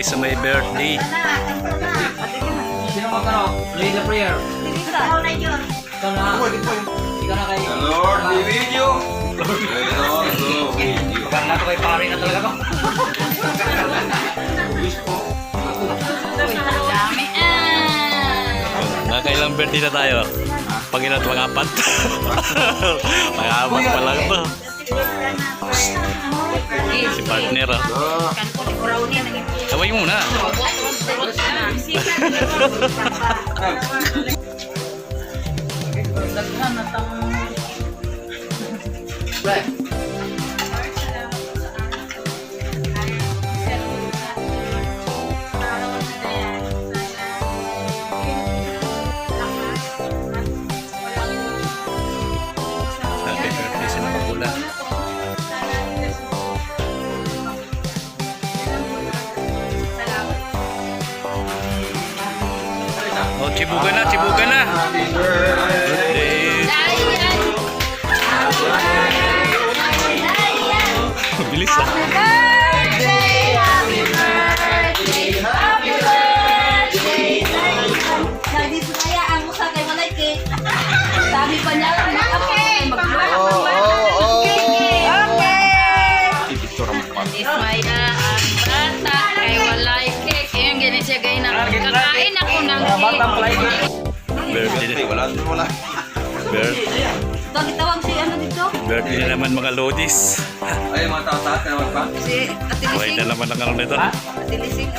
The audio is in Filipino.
sa may birthday. Sino magkano? Lead the prayer. Ikaw na. Ikaw na kay... The Lord be with you. The Lord be with you. Baka na ito kay pare na talaga to. Dami Nakailang birthday na tayo. Pag inat pang-apat. Pang-apat pa lang to. Si partner ah. Sabay muna. Happy birthday sa mga pula. Oh, chibugan na, chibugan na. Birthday. Bilis ah. Dito kaya ang musa kay Malay cake. Sabi pa niya, okay. Ismaya ang bata kay Walay cake. Yung ganyan siya gaya na. Kakain ako ng cake. Birthday. Wala. Birthday. Bakit tawag si ano dito? Birthday na naman mga lodis. Ay, mga tao-tao ka naman pa. Si Ate Buhay Lising. na naman ang ano nito. Ate Lising.